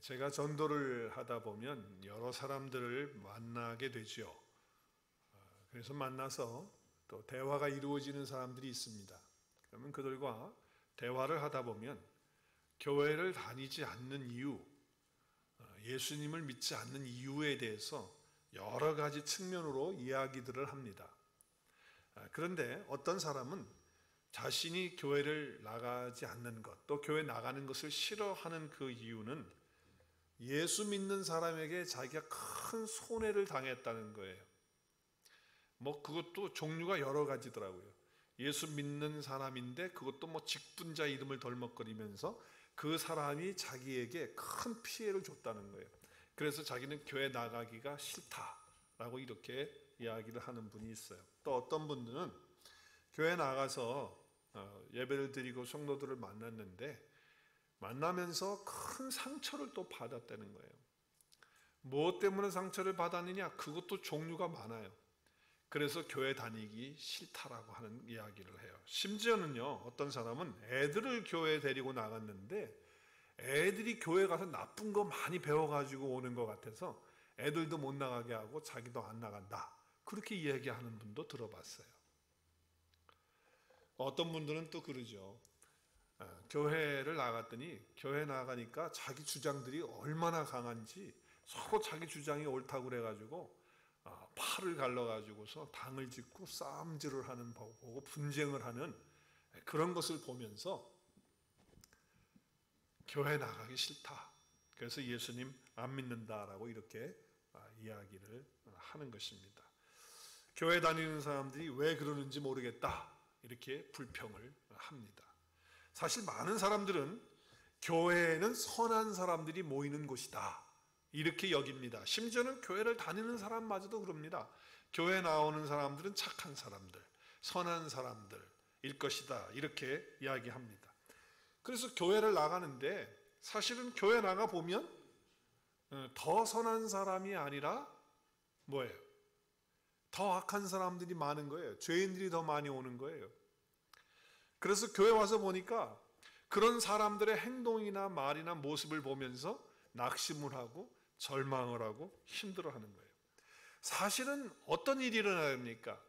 제가 전도를 하다 보면 여러 사람들을 만나게 되죠. 그래서 만나서 또 대화가 이루어지는 사람들이 있습니다. 그러면 그들과 대화를 하다 보면 교회를 다니지 않는 이유, 예수님을 믿지 않는 이유에 대해서 여러 가지 측면으로 이야기들을 합니다. 그런데 어떤 사람은 자신이 교회를 나가지 않는 것, 또 교회 나가는 것을 싫어하는 그 이유는 예수 믿는 사람에게 자기가 큰 손해를 당했다는 거예요. 그것도 종류가 여러 가지더라고요. 예수 믿는 사람인데 그것도 직분자 이름을 덜먹거리면서 그 사람이 자기에게 큰 피해를 줬다는 거예요. 그래서 자기는 교회 나가기가 싫다라고 이렇게 이야기를 하는 분이 있어요. 또 어떤 분들은 교회 나가서 예배를 드리고 성도들을 만났는데 만나면서 큰 상처를 또 받았다는 거예요. 무엇 때문에 상처를 받았느냐? 그것도 종류가 많아요. 그래서 교회 다니기 싫다라고 하는 이야기를 해요. 심지어는요, 어떤 사람은 애들을 교회에 데리고 나갔는데 애들이 교회 가서 나쁜 거 많이 배워가지고 오는 것 같아서 애들도 못 나가게 하고 자기도 안 나간다. 그렇게 이야기하는 분도 들어봤어요. 어떤 분들은 또 그러죠. 교회를 나갔더니 교회 나가니까 자기 주장들이 얼마나 강한지 서로 자기 주장이 옳다고 그래가지고 팔을 갈라가지고서 당을 짓고 싸움질을 하는 보고 분쟁을 하는 그런 것을 보면서 교회 나가기 싫다. 그래서 예수님 안 믿는다라고 이렇게 이야기를 하는 것입니다. 교회 다니는 사람들이 왜 그러는지 모르겠다. 이렇게 불평을 합니다. 사실 많은 사람들은 교회는 선한 사람들이 모이는 곳이다 이렇게 여깁니다. 심지어는 교회를 다니는 사람마저도 그럽니다. 교회 나오는 사람들은 착한 사람들, 선한 사람들일 것이다 이렇게 이야기합니다. 그래서 교회를 나가는데 사실은 교회 나가 보면 더 선한 사람이 아니라 뭐예요? 더 악한 사람들이 많은 거예요. 죄인들이 더 많이 오는 거예요. 그래서 교회 와서 보니까 그런 사람들의 행동이나 말이나 모습을 보면서 낙심을 하고 절망을 하고 힘들어하는 거예요. 사실은 어떤 일이 일어납니까?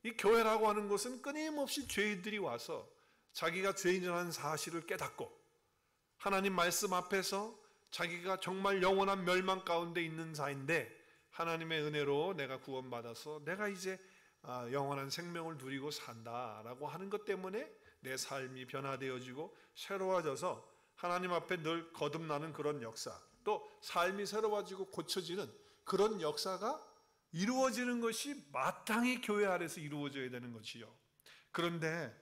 이 교회라고 하는 것은 끊임없이 죄인들이 와서 자기가 죄인이라는 사실을 깨닫고 하나님 말씀 앞에서 자기가 정말 영원한 멸망 가운데 있는 자인데 하나님의 은혜로 내가 구원받아서 내가 이제 영원한 생명을 누리고 산다라고 하는 것 때문에 내 삶이 변화되어지고 새로워져서 하나님 앞에 늘 거듭나는 그런 역사, 또 삶이 새로워지고 고쳐지는 그런 역사가 이루어지는 것이 마땅히 교회 안에서 이루어져야 되는 것이요. 그런데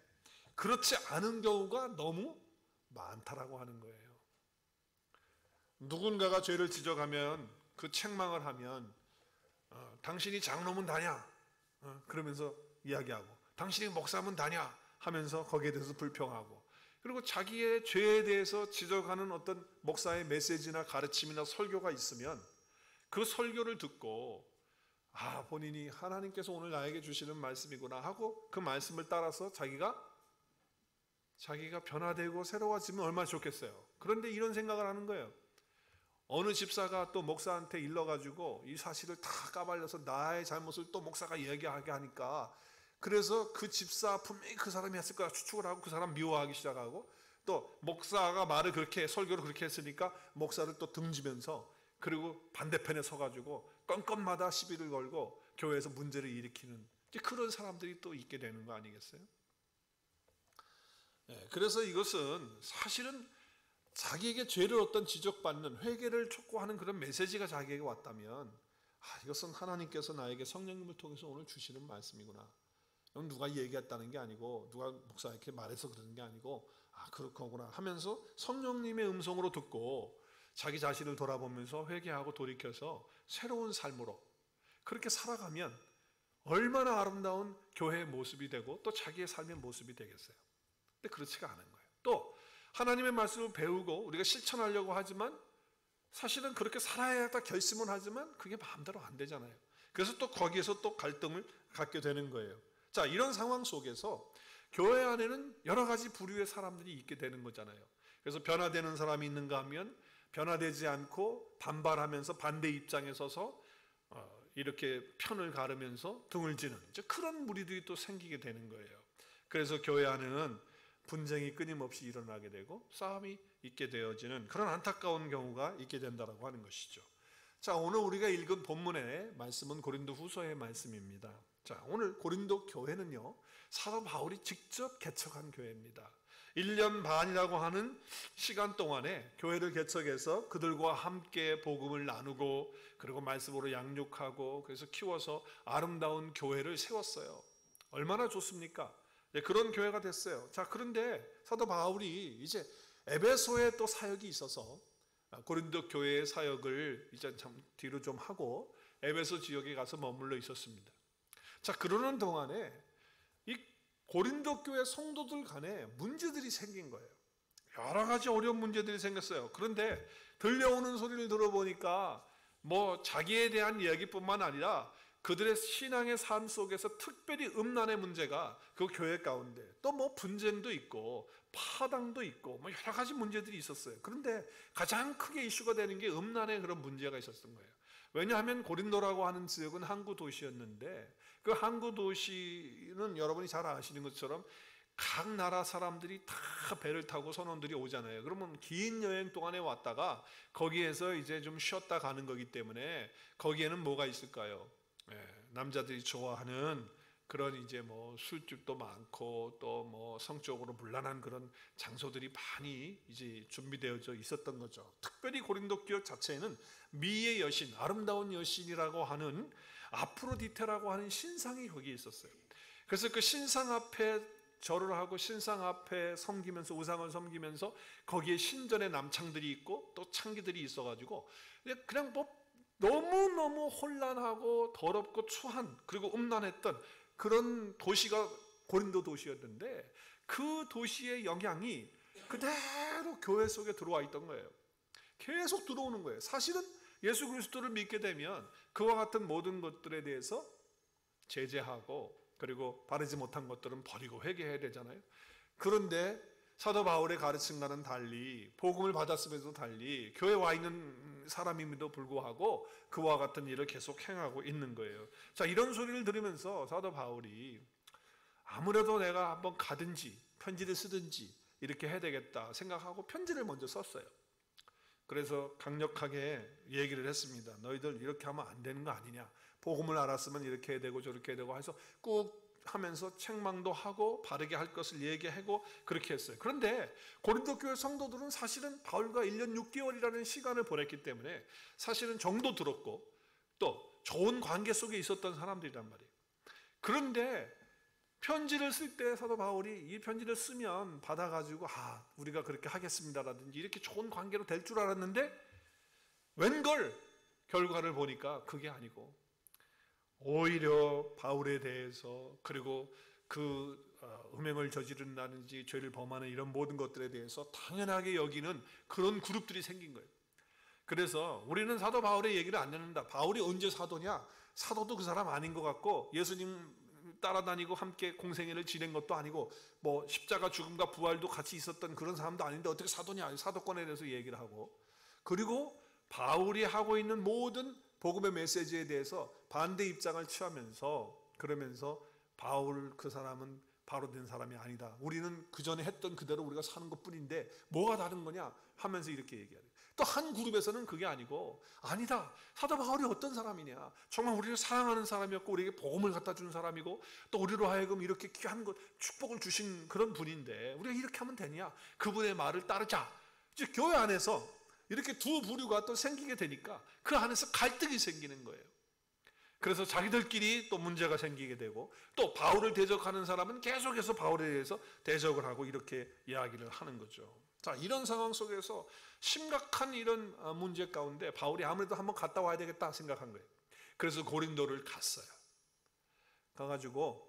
그렇지 않은 경우가 너무 많다라고 하는 거예요. 누군가가 죄를 지적하면 그 책망을 하면 당신이 장로문 다냐? 그러면서 이야기하고 당신이 목사문 다냐? 하면서 거기에 대해서 불평하고 그리고 자기의 죄에 대해서 지적하는 어떤 목사의 메시지나 가르침이나 설교가 있으면 그 설교를 듣고 본인이 하나님께서 오늘 나에게 주시는 말씀이구나 하고 그 말씀을 따라서 자기가 변화되고 새로워지면 얼마나 좋겠어요. 그런데 이런 생각을 하는 거예요. 어느 집사가 또 목사한테 일러가지고 이 사실을 다 까발려서 나의 잘못을 또 목사가 얘기하게 하니까 그래서 그 집사 분명히 그 사람이 했을 거야 추측을 하고 그 사람 미워하기 시작하고 또 목사가 말을 그렇게 설교를 그렇게 했으니까 목사를 또 등지면서 그리고 반대편에 서가지고 건건마다 시비를 걸고 교회에서 문제를 일으키는 그런 사람들이 또 있게 되는 거 아니겠어요? 그래서 이것은 사실은 자기에게 죄를 어떤 지적받는 회개를 촉구하는 그런 메시지가 자기에게 왔다면 이것은 하나님께서 나에게 성령님을 통해서 오늘 주시는 말씀이구나. 누가 얘기했다는 게 아니고 누가 목사에게 말해서 그러는 게 아니고 그렇구나 하면서 성령님의 음성으로 듣고 자기 자신을 돌아보면서 회개하고 돌이켜서 새로운 삶으로 그렇게 살아가면 얼마나 아름다운 교회의 모습이 되고 또 자기의 삶의 모습이 되겠어요. 근데 그렇지가 않은 거예요. 또 하나님의 말씀을 배우고 우리가 실천하려고 하지만 사실은 그렇게 살아야겠다 결심은 하지만 그게 마음대로 안 되잖아요. 그래서 또 거기에서 또 갈등을 갖게 되는 거예요. 자, 이런 상황 속에서 교회 안에는 여러 가지 부류의 사람들이 있게 되는 거잖아요. 그래서 변화되는 사람이 있는가 하면 변화되지 않고 반발하면서 반대 입장에 서서 이렇게 편을 가르면서 등을 지는 그런 무리들이 또 생기게 되는 거예요. 그래서 교회 안에는 분쟁이 끊임없이 일어나게 되고 싸움이 있게 되어지는 그런 안타까운 경우가 있게 된다라고 하는 것이죠. 자, 오늘 우리가 읽은 본문의 말씀은 고린도후서의 말씀입니다. 자, 오늘 고린도 교회는요, 사도 바울이 직접 개척한 교회입니다. 1년 반이라고 하는 시간 동안에 교회를 개척해서 그들과 함께 복음을 나누고 그리고 말씀으로 양육하고 그래서 키워서 아름다운 교회를 세웠어요. 얼마나 좋습니까? 그런 교회가 됐어요. 자, 그런데 사도 바울이 이제 에베소에 또 사역이 있어서 고린도 교회의 사역을 이제 참 뒤로 좀 하고 에베소 지역에 가서 머물러 있었습니다. 자, 그러는 동안에 이 고린도 교회 성도들 간에 문제들이 생긴 거예요. 여러 가지 어려운 문제들이 생겼어요. 그런데 들려오는 소리를 들어보니까 뭐 자기에 대한 이야기뿐만 아니라 그들의 신앙의 삶 속에서 특별히 음란의 문제가 그 교회 가운데 또 뭐 분쟁도 있고 파당도 있고 뭐 여러 가지 문제들이 있었어요. 그런데 가장 크게 이슈가 되는 게 음란의 그런 문제가 있었던 거예요. 왜냐하면 고린도라고 하는 지역은 항구 도시였는데 그 항구 도시는 여러분이 잘 아시는 것처럼 각 나라 사람들이 다 배를 타고 선원들이 오잖아요. 그러면 긴 여행 동안에 왔다가 거기에서 이제 좀 쉬었다 가는 거기 때문에 거기에는 뭐가 있을까요? 남자들이 좋아하는 그런 이제 뭐 술집도 많고 또 뭐 성적으로 문란한 그런 장소들이 많이 이제 준비되어져 있었던 거죠. 특별히 고린도 교회 자체에는 미의 여신, 아름다운 여신이라고 하는 아프로디테라고 하는 신상이 거기에 있었어요. 그래서 그 신상 앞에 절을 하고 신상 앞에 섬기면서 우상을 섬기면서 거기에 신전의 남창들이 있고 또 창기들이 있어가지고 그냥 뭐 너무너무 혼란하고 더럽고 추한 그리고 음란했던 그런 도시가 고린도 도시였는데 그 도시의 영향이 그대로 교회 속에 들어와 있던 거예요. 계속 들어오는 거예요. 사실은 예수 그리스도를 믿게 되면 그와 같은 모든 것들에 대해서 제재하고 그리고 바르지 못한 것들은 버리고 회개해야 되잖아요. 그런데 사도 바울의 가르침과는 달리 복음을 받았음에도 달리 교회에 와 있는 사람임에도 불구하고 그와 같은 일을 계속 행하고 있는 거예요. 자, 이런 소리를 들으면서 사도 바울이 아무래도 내가 한번 가든지 편지를 쓰든지 이렇게 해야 되겠다 생각하고 편지를 먼저 썼어요. 그래서 강력하게 얘기를 했습니다. 너희들 이렇게 하면 안 되는 거 아니냐. 복음을 알았으면 이렇게 해야 되고 저렇게 해야 되고 해서 꾹 하면서 책망도 하고 바르게 할 것을 얘기하고 그렇게 했어요. 그런데 고린도 교회 성도들은 사실은 바울과 1년 6개월이라는 시간을 보냈기 때문에 사실은 정도 들었고 또 좋은 관계 속에 있었던 사람들이란 말이에요. 그런데 편지를 쓸 때 사도 바울이 이 편지를 쓰면 받아가지고 우리가 그렇게 하겠습니다라든지 이렇게 좋은 관계로 될 줄 알았는데 웬걸 결과를 보니까 그게 아니고 오히려 바울에 대해서 그리고 그 음행을 저지른다든지 죄를 범하는 이런 모든 것들에 대해서 당연하게 여기는 그런 그룹들이 생긴 거예요. 그래서 우리는 사도 바울의 얘기를 안 듣는다. 바울이 언제 사도냐? 사도도 그 사람 아닌 것 같고 예수님 따라다니고 함께 공생애를 지낸 것도 아니고 뭐 십자가 죽음과 부활도 같이 있었던 그런 사람도 아닌데 어떻게 사도냐? 사도권에 대해서 얘기를 하고 그리고 바울이 하고 있는 모든 복음의 메시지에 대해서 반대 입장을 취하면서 그러면서 바울 그 사람은 바로 된 사람이 아니다. 우리는 그 전에 했던 그대로 우리가 사는 것뿐인데 뭐가 다른 거냐 하면서 이렇게 얘기하는. 또 한 그룹에서는 그게 아니고 아니다. 사도 바울이 어떤 사람이냐. 정말 우리를 사랑하는 사람이었고 우리에게 복음을 갖다 준 사람이고 또 우리로 하여금 이렇게 귀한 것 축복을 주신 그런 분인데 우리가 이렇게 하면 되냐. 그분의 말을 따르자. 이제 교회 안에서 이렇게 두 부류가 또 생기게 되니까 그 안에서 갈등이 생기는 거예요. 그래서 자기들끼리 또 문제가 생기게 되고 또 바울을 대적하는 사람은 계속해서 바울에 대해서 대적을 하고 이렇게 이야기를 하는 거죠. 자, 이런 상황 속에서 심각한 이런 문제 가운데 바울이 아무래도 한번 갔다 와야 되겠다 생각한 거예요. 그래서 고린도를 갔어요. 가가지고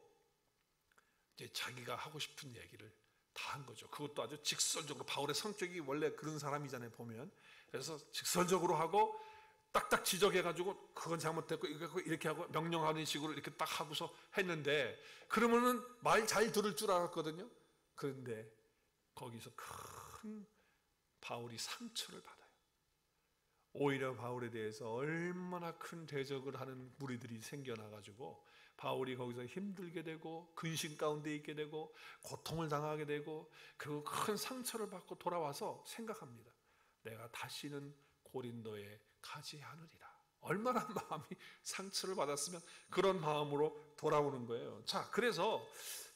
이제 자기가 하고 싶은 얘기를 다 한 거죠. 그것도 아주 직설적으로 바울의 성격이 원래 그런 사람이잖아요 보면. 그래서 직설적으로 하고 딱딱 지적해가지고 그건 잘못됐고 이렇게 하고 명령하는 식으로 이렇게 딱 하고서 했는데 그러면은 말 잘 들을 줄 알았거든요. 그런데 거기서 큰 바울이 상처를 받아요. 오히려 바울에 대해서 얼마나 큰 대적을 하는 무리들이 생겨나가지고 바울이 거기서 힘들게 되고 근심 가운데 있게 되고 고통을 당하게 되고 그 큰 상처를 받고 돌아와서 생각합니다. 내가 다시는 고린도에 가지 않으리라. 얼마나 마음이 상처를 받았으면 그런 마음으로 돌아오는 거예요. 자, 그래서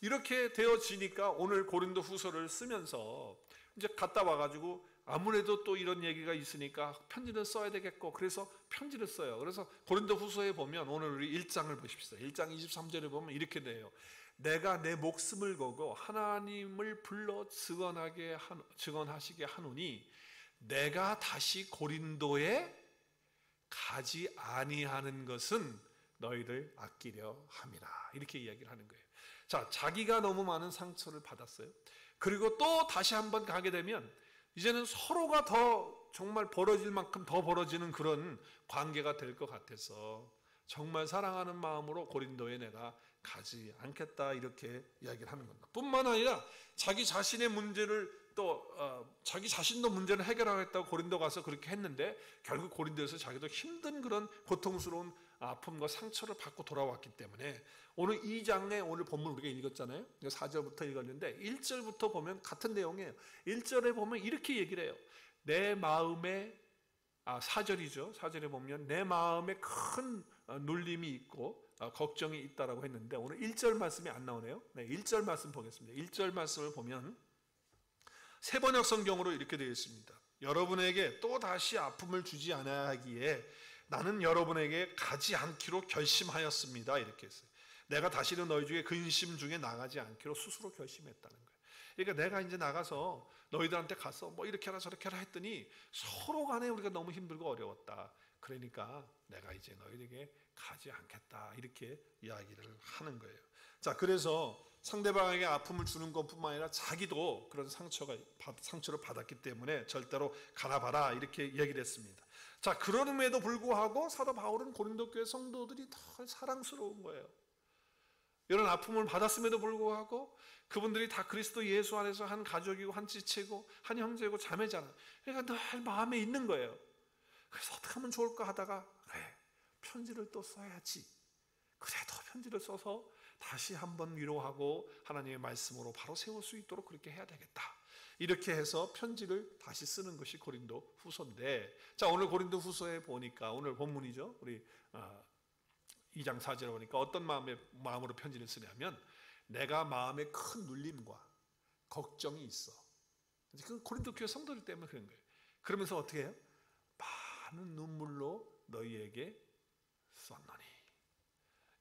이렇게 되어지니까 오늘 고린도 후서를 쓰면서 이제 갔다 와가지고 아무래도 또 이런 얘기가 있으니까 편지를 써야 되겠고, 그래서 편지를 써요. 그래서 고린도 후서에 보면 오늘 우리 1장을 보십시오. 1장 23절에 보면 이렇게 돼요. 내가 내 목숨을 걸고 하나님을 불러 증언하시게 하노니 내가 다시 고린도에 가지 아니하는 것은 너희를 아끼려 함이라. 이렇게 이야기를 하는 거예요. 자, 자기가 너무 많은 상처를 받았어요. 그리고 또 다시 한번 가게 되면 이제는 서로가 더 정말 벌어질 만큼 더 벌어지는 그런 관계가 될 것 같아서 정말 사랑하는 마음으로 고린도에 내가 가지 않겠다, 이렇게 이야기를 하는 겁니다. 뿐만 아니라 자기 자신의 문제를 또 자기 자신도 문제를 해결하겠다고 고린도 가서 그렇게 했는데 결국 고린도에서 자기도 힘든 그런 고통스러운 아픔과 상처를 받고 돌아왔기 때문에 오늘 2장에 오늘 본문 우리가 읽었잖아요. 4절부터 읽었는데 1절부터 보면 같은 내용이에요. 1절에 보면 이렇게 얘기를 해요. 내 마음에 4절이죠. 4절에 보면 내 마음에 큰 눌림이 있고 걱정이 있다라고 했는데 오늘 1절 말씀이 안 나오네요. 네, 1절 말씀 보겠습니다. 1절 말씀을 보면 세번역 성경으로 이렇게 되어 있습니다. 여러분에게 또 다시 아픔을 주지 않아야 하기에 나는 여러분에게 가지 않기로 결심하였습니다. 이렇게 했어요. 내가 다시는 너희 중에 근심 중에 나가지 않기로 스스로 결심했다는 거예요. 그러니까 내가 이제 나가서 너희들한테 가서 뭐 이렇게 하라 저렇게 하라 했더니 서로 간에 우리가 너무 힘들고 어려웠다. 그러니까 내가 이제 너희에게 가지 않겠다. 이렇게 이야기를 하는 거예요. 자, 그래서 상대방에게 아픔을 주는 것뿐만 아니라 자기도 그런 상처를 받았기 때문에 절대로 가라 봐라, 이렇게 얘기를 했습니다. 자, 그럼에도 불구하고 사도 바울은 고린도 교회 성도들이 더 사랑스러운 거예요. 이런 아픔을 받았음에도 불구하고 그분들이 다 그리스도 예수 안에서 한 가족이고 한 지체고 한 형제고 자매잖아. 그러니까 늘 마음에 있는 거예요. 그래서 어떻게 하면 좋을까 하다가 그래, 편지를 또 써야지. 그래도 편지를 써서 다시 한번 위로하고 하나님의 말씀으로 바로 세울 수 있도록 그렇게 해야 되겠다. 이렇게 해서 편지를 다시 쓰는 것이 고린도 후서인데, 자, 오늘 고린도 후서에 보니까 오늘 본문이죠. 우리 2장 4절에 보니까 어떤 마음으로 편지를 쓰냐면 내가 마음에 큰 눌림과 걱정이 있어. 그 고린도 교회 성도들 때문에 그런 거예요. 그러면서 어떻게 해요? 많은 눈물로 너희에게 썼노니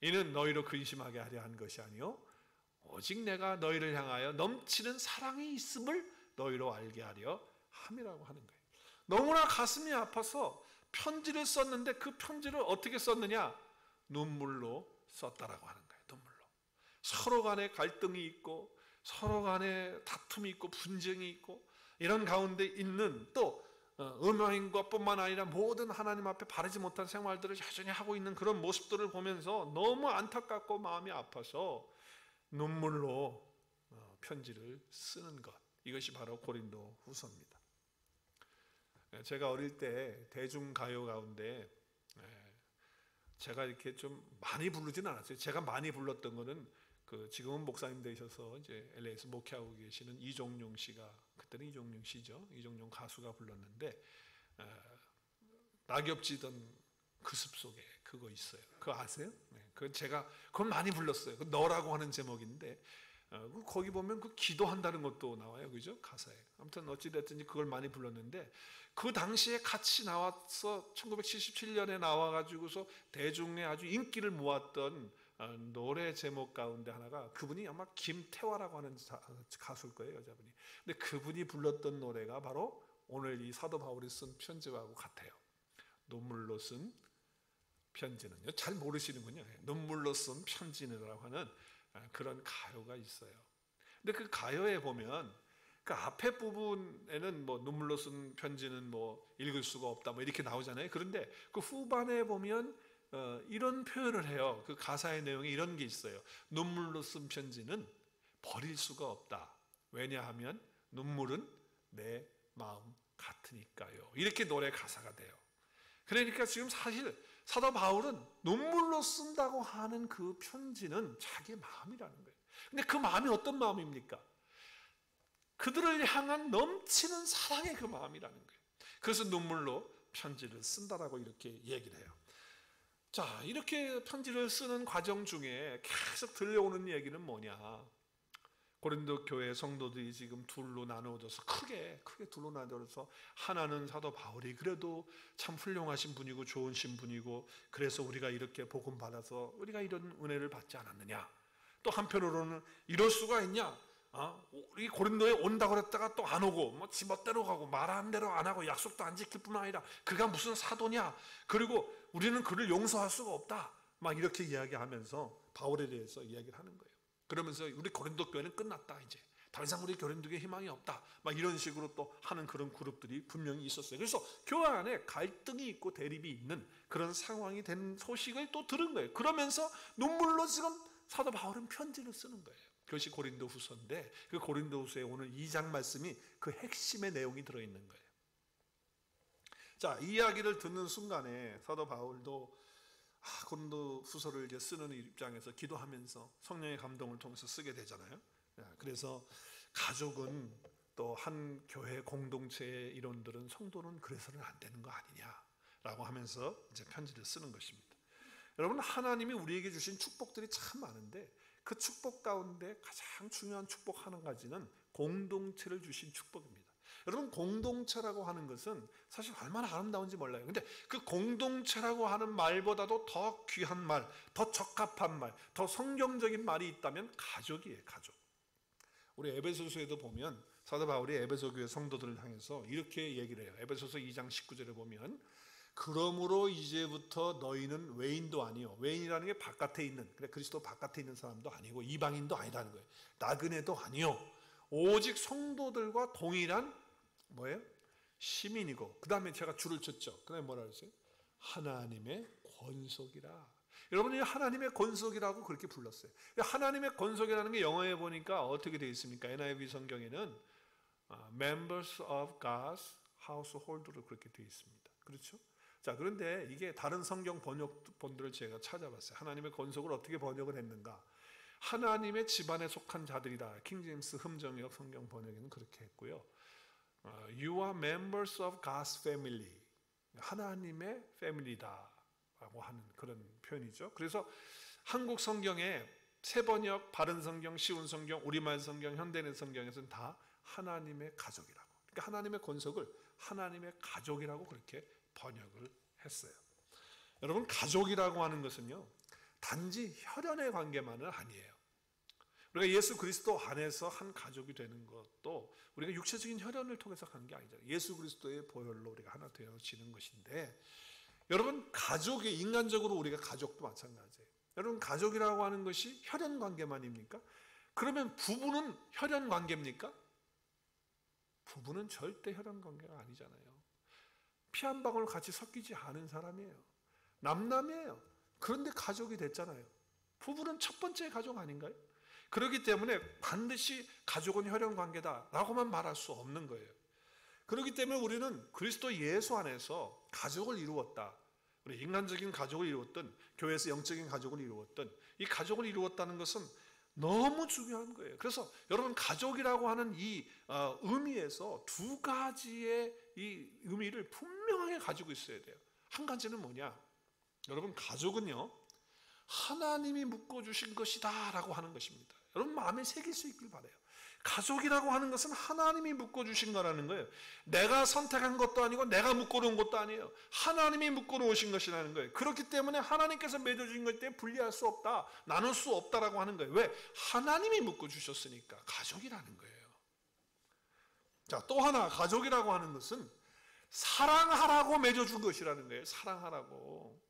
이는 너희로 근심하게 하려 한 것이 아니요 오직 내가 너희를 향하여 넘치는 사랑이 있음을 너희로 알게 하려 함이라고 하는 거예요. 너무나 가슴이 아파서 편지를 썼는데 그 편지를 어떻게 썼느냐? 눈물로 썼다라고 하는 거예요. 눈물로. 서로 간에 갈등이 있고 서로 간에 다툼이 있고 분쟁이 있고 이런 가운데 있는 또 음행과 뿐만 아니라 모든 하나님 앞에 바르지 못한 생활들을 여전히 하고 있는 그런 모습들을 보면서 너무 안타깝고 마음이 아파서 눈물로 편지를 쓰는 것, 이것이 바로 고린도 후서입니다. 제가 어릴 때 대중가요 가운데 제가 이렇게 좀 많이 부르지는 않았어요. 제가 많이 불렀던 거는 지금은 목사님 되셔서 이제 LA에서 목회하고 계시는 이종용 씨가, 그때는 이종용 씨죠. 이종용 가수가 불렀는데 낙엽지던 그 숲속에 그거 있어요. 그거 아세요? 네, 그건 많이 불렀어요. 그 너라고 하는 제목인데 거기 보면 그 기도한다는 것도 나와요, 그죠? 가사에. 아무튼 어찌 됐든지 그걸 많이 불렀는데 그 당시에 같이 나와서 1977년에 나와가지고서 대중의 아주 인기를 모았던 노래 제목 가운데 하나가, 그분이 아마 김태화라고 하는 가수일 거예요, 여자분이. 근데 그분이 불렀던 노래가 바로 오늘 이 사도 바울이 쓴 편지하고 같아요. 눈물로 쓴 편지는요. 잘 모르시는군요. 눈물로 쓴 편지라고 하는 그런 가요가 있어요. 근데 그 가요에 보면 그 앞에 부분에는 뭐 눈물로 쓴 편지는 뭐 읽을 수가 없다 뭐 이렇게 나오잖아요. 그런데 그 후반에 보면 이런 표현을 해요. 그 가사의 내용에 이런 게 있어요. 눈물로 쓴 편지는 버릴 수가 없다. 왜냐하면 눈물은 내 마음 같으니까요. 이렇게 노래 가사가 돼요. 그러니까 지금 사실 사도 바울은 눈물로 쓴다고 하는 그 편지는 자기의 마음이라는 거예요. 근데 그 마음이 어떤 마음입니까? 그들을 향한 넘치는 사랑의 그 마음이라는 거예요. 그래서 눈물로 편지를 쓴다라고 이렇게 얘기를 해요. 자, 이렇게 편지를 쓰는 과정 중에 계속 들려오는 얘기는 뭐냐? 고린도 교회 성도들이 지금 둘로 나누어져서 크게 둘로 나누어져서, 하나는 사도 바울이 그래도 참 훌륭하신 분이고 좋으신 분이고 그래서 우리가 이렇게 복음 받아서 우리가 이런 은혜를 받지 않았느냐. 또 한편으로는 이럴 수가 있냐? 우리 고린도에 온다고 그랬다가 또 안 오고 뭐 지멋대로 가고 말하는 대로 안 하고 약속도 안 지킬 뿐만 아니라 그가 무슨 사도냐? 그리고 우리는 그를 용서할 수가 없다. 막 이렇게 이야기하면서 바울에 대해서 이야기를 하는 거예요. 그러면서 우리 고린도 교회는 끝났다, 이제 더 이상 우리 고린도 교회 희망이 없다, 막 이런 식으로 또 하는 그런 그룹들이 분명히 있었어요. 그래서 교회 안에 갈등이 있고 대립이 있는 그런 상황이 된 소식을 또 들은 거예요. 그러면서 눈물로 지금 사도 바울은 편지를 쓰는 거예요. 그것이 고린도후서인데, 그 고린도후서에 오늘 2장 말씀이 그 핵심의 내용이 들어있는 거예요. 자, 이 이야기를 듣는 순간에 사도 바울도 고린도후서를 이제 쓰는 입장에서 기도하면서 성령의 감동을 통해서 쓰게 되잖아요. 그래서 가족은 또 한 교회 공동체의 일원들은, 성도는 그래서는 안 되는 거 아니냐라고 하면서 이제 편지를 쓰는 것입니다. 여러분, 하나님이 우리에게 주신 축복들이 참 많은데 그 축복 가운데 가장 중요한 축복 한 가지는 공동체를 주신 축복입니다. 여러분, 공동체라고 하는 것은 사실 얼마나 아름다운지 몰라요. 근데 그 공동체라고 하는 말보다도 더 귀한 말, 더 적합한 말, 더 성경적인 말이 있다면 가족이에요. 가족. 우리 에베소서에도 보면 사도 바울이 에베소 교회 성도들을 향해서 이렇게 얘기를 해요. 에베소서 2장 19절에 보면, 그러므로 이제부터 너희는 외인도 아니요, 외인이라는 게 바깥에 있는, 그래 그리스도 바깥에 있는 사람도 아니고 이방인도 아니라는 거예요. 나그네도 아니요, 오직 성도들과 동일한 뭐예요? 시민이고, 그 다음에 제가 줄을 쳤죠. 그 다음에 뭐라 그랬어요? 하나님의 권속이라. 여러분이 하나님의 권속이라고 그렇게 불렀어요. 하나님의 권속이라는 게 영어에 보니까 어떻게 되어 있습니까? NIV 성경에는 members of God's household로 그렇게 되어 있습니다. 그렇죠? 자, 그런데 이게 다른 성경 번역본들을 제가 찾아봤어요. 하나님의 권속을 어떻게 번역을 했는가? 하나님의 집안에 속한 자들이다. 킹제임스 흠정역 성경 번역에는 그렇게 했고요. You are members of God's family. 하나님의 패밀리다라고 하는 그런 표현이죠. 그래서 한국 성경에 새 번역, 바른 성경, 쉬운 성경, 우리말 성경, 현대인 성경에서는 다 하나님의 가족이라고. 그러니까 하나님의 권속을 하나님의 가족이라고 그렇게 번역을 했어요. 여러분, 가족이라고 하는 것은요, 단지 혈연의 관계만은 아니에요. 우리가 예수 그리스도 안에서 한 가족이 되는 것도 우리가 육체적인 혈연을 통해서 하는 게 아니잖아요. 예수 그리스도의 보혈로 우리가 하나 되어지는 것인데, 여러분, 가족의, 인간적으로 우리가 가족도 마찬가지예요. 여러분, 가족이라고 하는 것이 혈연 관계만입니까? 그러면 부부는 혈연 관계입니까? 부부는 절대 혈연 관계가 아니잖아요. 피 한 방울 같이 섞이지 않은 사람이에요. 남남이에요. 그런데 가족이 됐잖아요. 부부는 첫 번째 가족 아닌가요? 그렇기 때문에 반드시 가족은 혈연 관계다라고만 말할 수 없는 거예요. 그렇기 때문에 우리는 그리스도 예수 안에서 가족을 이루었다. 우리 인간적인 가족을 이루었든 교회에서 영적인 가족을 이루었든 이 가족을 이루었다는 것은 너무 중요한 거예요. 그래서 여러분, 가족이라고 하는 이 의미에서 두 가지의 이 의미를 분명하게 가지고 있어야 돼요. 한 가지는 뭐냐? 여러분, 가족은요, 하나님이 묶어주신 것이다 라고 하는 것입니다. 여러분, 마음에 새길 수 있길 바라요. 가족이라고 하는 것은 하나님이 묶어주신 거라는 거예요. 내가 선택한 것도 아니고 내가 묶어놓은 것도 아니에요. 하나님이 묶어놓으신 것이라는 거예요. 그렇기 때문에 하나님께서 맺어주신 것 때문에 분리할 수 없다, 나눌 수 없다라고 하는 거예요. 왜? 하나님이 묶어주셨으니까. 가족이라는 거예요. 자, 또 하나, 가족이라고 하는 것은 사랑하라고 맺어준 것이라는 거예요. 사랑하라고.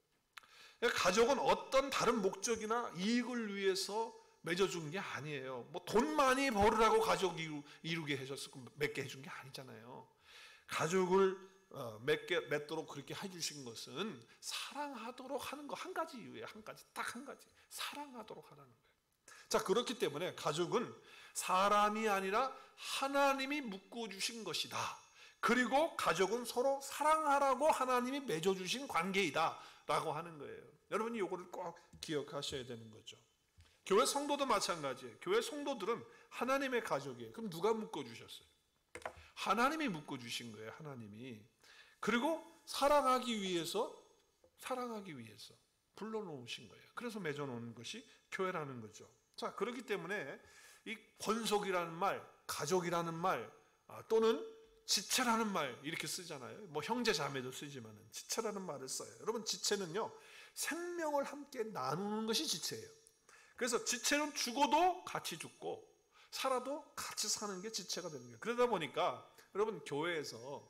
가족은 어떤 다른 목적이나 이익을 위해서 맺어준 게 아니에요. 뭐 돈 많이 벌으라고 가족 이루게 해줬고 맺게 해준 게 아니잖아요. 가족을 맺도록 그렇게 해주신 것은 사랑하도록 하는 거, 한 가지 이유예요. 한 가지, 딱 한 가지. 사랑하도록 하라는 거예요. 자, 그렇기 때문에 가족은 사람이 아니라 하나님이 묶어주신 것이다. 그리고 가족은 서로 사랑하라고 하나님이 맺어주신 관계이다 라고 하는 거예요. 여러분이 이거를 꼭 기억하셔야 되는 거죠. 교회 성도도 마찬가지예요. 교회 성도들은 하나님의 가족이에요. 그럼 누가 묶어주셨어요? 하나님이 묶어주신 거예요. 하나님이. 그리고 사랑하기 위해서 불러놓으신 거예요. 그래서 맺어놓은 것이 교회라는 거죠. 자, 그렇기 때문에 이 권속이라는 말, 가족이라는 말, 또는 지체라는 말 이렇게 쓰잖아요. 뭐 형제 자매도 쓰지만 지체라는 말을 써요. 여러분, 지체는요, 생명을 함께 나누는 것이 지체예요. 그래서 지체는 죽어도 같이 죽고 살아도 같이 사는 게 지체가 되는 거예요. 그러다 보니까 여러분, 교회에서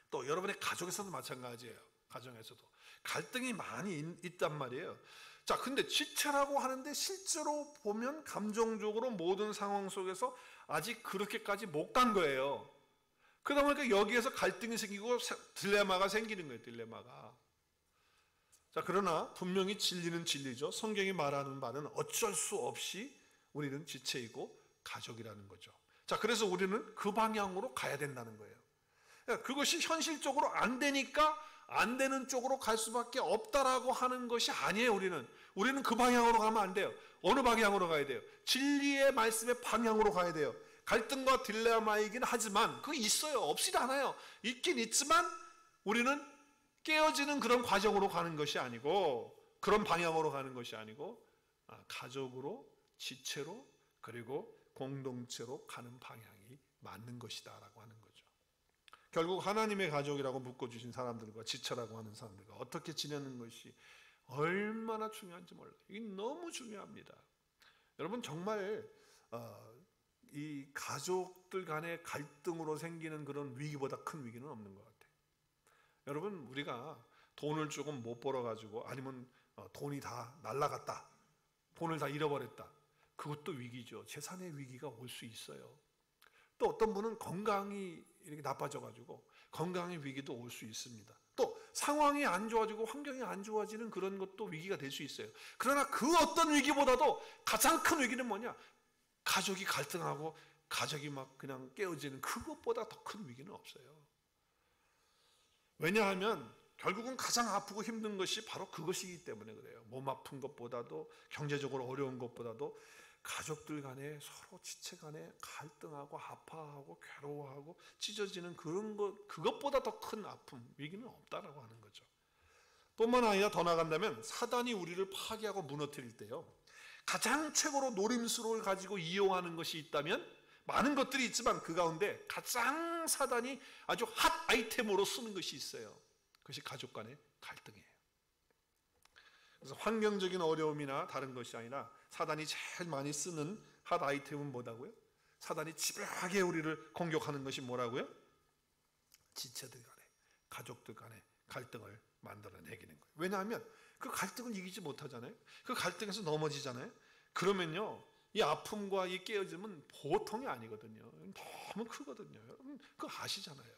또 여러분의 가족에서도 마찬가지예요. 가정에서도 갈등이 많이 있단 말이에요. 자, 근데 지체라고 하는데 실제로 보면 감정적으로 모든 상황 속에서 아직 그렇게까지 못 간 거예요. 그러다 보니까 여기에서 갈등이 생기고 딜레마가 생기는 거예요. 딜레마가. 자, 그러나 분명히 진리는 진리죠. 성경이 말하는 바는 어쩔 수 없이 우리는 지체이고 가족이라는 거죠. 자, 그래서 우리는 그 방향으로 가야 된다는 거예요. 그것이 현실적으로 안 되니까 안 되는 쪽으로 갈 수밖에 없다라고 하는 것이 아니에요. 우리는 그 방향으로 가면 안 돼요. 어느 방향으로 가야 돼요? 진리의 말씀의 방향으로 가야 돼요. 갈등과 딜레마이긴 하지만 그게 있어요. 없지 않아요. 있긴 있지만 우리는 깨어지는 그런 과정으로 가는 것이 아니고, 그런 방향으로 가는 것이 아니고, 가족으로, 지체로, 그리고 공동체로 가는 방향이 맞는 것이다 라고 하는 거죠. 결국 하나님의 가족이라고 묶어주신 사람들과 지체라고 하는 사람들과 어떻게 지내는 것이 얼마나 중요한지 몰라요. 이게 너무 중요합니다. 여러분, 정말 이 가족들 간의 갈등으로 생기는 그런 위기보다 큰 위기는 없는 것 같아요. 여러분, 우리가 돈을 조금 못 벌어가지고, 아니면 돈이 다 날라갔다, 돈을 다 잃어버렸다, 그것도 위기죠. 재산의 위기가 올 수 있어요. 또 어떤 분은 건강이 이렇게 나빠져가지고 건강의 위기도 올 수 있습니다. 또 상황이 안 좋아지고 환경이 안 좋아지는 그런 것도 위기가 될 수 있어요. 그러나 그 어떤 위기보다도 가장 큰 위기는 뭐냐? 가족이 갈등하고 가족이 막 그냥 깨어지는, 그것보다 더 큰 위기는 없어요. 왜냐하면 결국은 가장 아프고 힘든 것이 바로 그것이기 때문에 그래요. 몸 아픈 것보다도, 경제적으로 어려운 것보다도 가족들 간에 서로 지체 간에 갈등하고 아파하고 괴로워하고 찢어지는 그런 것, 그것보다 더 큰 아픔, 위기는 없다라고 하는 거죠. 뿐만 아니라 더 나간다면 사단이 우리를 파괴하고 무너뜨릴 때요, 가장 최고로 노림수를 가지고 이용하는 것이 있다면, 많은 것들이 있지만 그 가운데 가장 사단이 아주 핫 아이템으로 쓰는 것이 있어요. 그것이 가족 간의 갈등이에요. 그래서 환경적인 어려움이나 다른 것이 아니라 사단이 제일 많이 쓰는 핫 아이템은 뭐다고요? 사단이 집요하게 우리를 공격하는 것이 뭐라고요? 지체들 간에, 가족들 간에 갈등을 만들어내기는 거예요. 왜냐하면 그 갈등을 이기지 못하잖아요. 그 갈등에서 넘어지잖아요. 그러면요, 이 아픔과 이 깨어짐은 보통이 아니거든요. 너무 크거든요. 여러분 그거 아시잖아요.